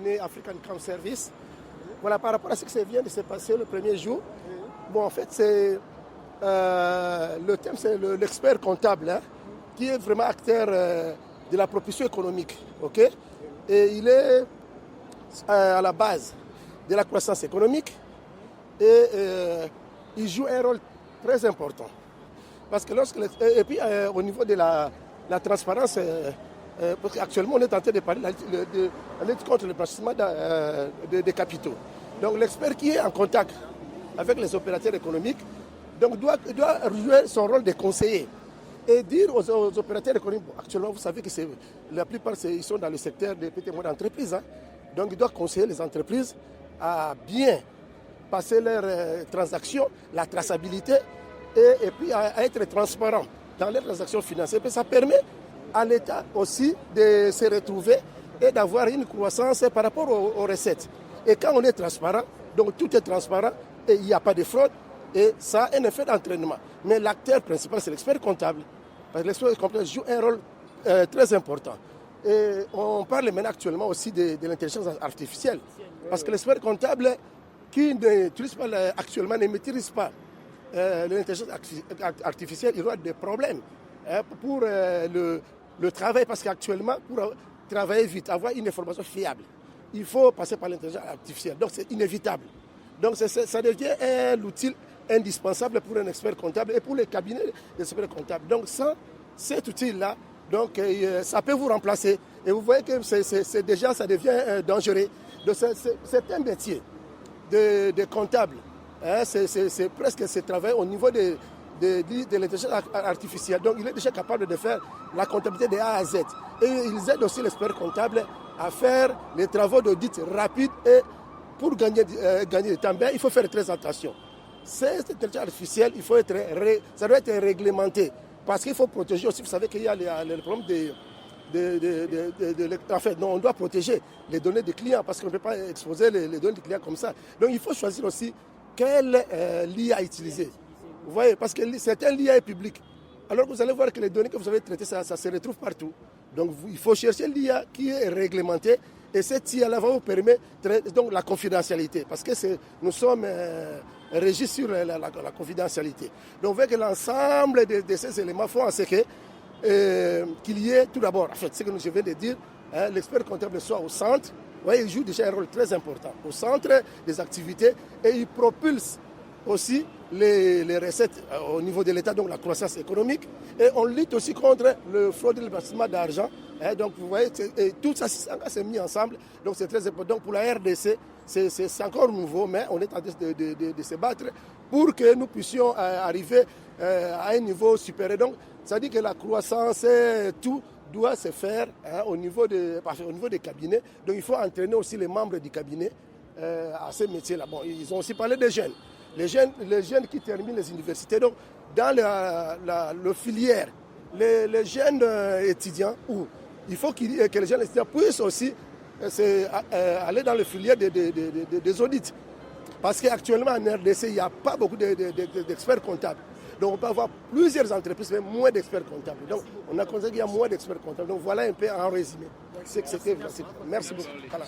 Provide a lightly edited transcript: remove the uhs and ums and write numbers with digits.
né African Camp Service. Voilà, par rapport à ce qui vient de se passer le premier jour, bon, en fait, c'est le thème, c'est l'expert comptable, hein, qui est vraiment acteur de la propulsion économique. Okay? Et il est à la base de la croissance économique et il joue un rôle très important. Parce que et puis au niveau de la transparence, parce qu'actuellement on est en train de parler de la lutte contre le blanchiment des capitaux. Donc l'expert qui est en contact avec les opérateurs économiques donc doit jouer son rôle de conseiller et dire aux opérateurs économiques, bon, actuellement vous savez que la plupart ils sont dans le secteur des petites et moyennes entreprises, hein, donc il doit conseiller les entreprises à bien passer leurs transactions, la traçabilité et puis à être transparent dans les transactions financières. Et ça permet à l'État aussi de se retrouver et d'avoir une croissance par rapport aux recettes. Et quand on est transparent, donc tout est transparent et il n'y a pas de fraude et ça a un effet d'entraînement. Mais l'acteur principal, c'est l'expert comptable. Parce que l'expert comptable joue un rôle très important. Et on parle maintenant actuellement aussi de l'intelligence artificielle. Parce que l'expert comptable qui n'utilise pas actuellement, ne maîtrise pas l'intelligence artificielle, il aura des problèmes pour le travail. Parce qu'actuellement, pour travailler vite, avoir une information fiable, il faut passer par l'intelligence artificielle. Donc c'est inévitable. Donc ça devient un outil indispensable pour un expert comptable et pour les cabinets d'experts comptables. Donc sans cet outil-là, donc, ça peut vous remplacer. Et vous voyez que déjà, ça devient dangereux. Donc c'est un métier de comptable. Hein, c'est presque ce travail au niveau de l'intelligence artificielle. Donc il est déjà capable de faire la comptabilité de A à Z. Et ils aident aussi l'expert comptable à faire les travaux d'audit rapides et pour gagner du temps. Il faut faire très attention. Cette intelligence artificielle, ça doit être réglementé. Parce qu'il faut protéger aussi, vous savez qu'il y a le problème en fait, non, on doit protéger les données des clients parce qu'on ne peut pas exposer les données des clients comme ça. Donc il faut choisir aussi quelle l'IA utiliser. Vous voyez, parce que c'est un l'IA public. Alors vous allez voir que les données que vous avez traitées, ça se retrouve partout. Donc il faut chercher l'IA qui est réglementée et cette IA-là va vous permettre donc, la confidentialité. Parce que nous sommes régis sur la confidentialité. Donc vous voyez que l'ensemble de ces éléments font en ce qu'il y ait tout d'abord, en fait, ce que je viens de dire, hein, l'expert comptable soit au centre. Vous voyez, il joue déjà un rôle très important au centre des activités et il propulse aussi les recettes au niveau de l'État, donc la croissance économique. Et on lutte aussi contre le fraude et le blanchiment d'argent. Hein, donc vous voyez, tout ça s'est mis ensemble. Donc c'est très important. Donc pour la RDC, c'est encore nouveau, mais on est en train de se battre pour que nous puissions arriver à un niveau supérieur. Donc ça dit que la croissance, tout doit se faire hein, au niveau des cabinets. Donc il faut entraîner aussi les membres du cabinet à ce métier-là. Bon, ils ont aussi parlé des jeunes. Les jeunes qui terminent les universités, donc dans le filière, les jeunes étudiants, il faut que les jeunes étudiants puissent aussi aller dans le filière des audits. Parce qu'actuellement en RDC, il n'y a pas beaucoup d'experts comptables. Donc on peut avoir plusieurs entreprises, mais moins d'experts comptables. Donc on a constaté qu'il y a moins d'experts comptables. Donc voilà un peu en résumé. Merci beaucoup. Voilà.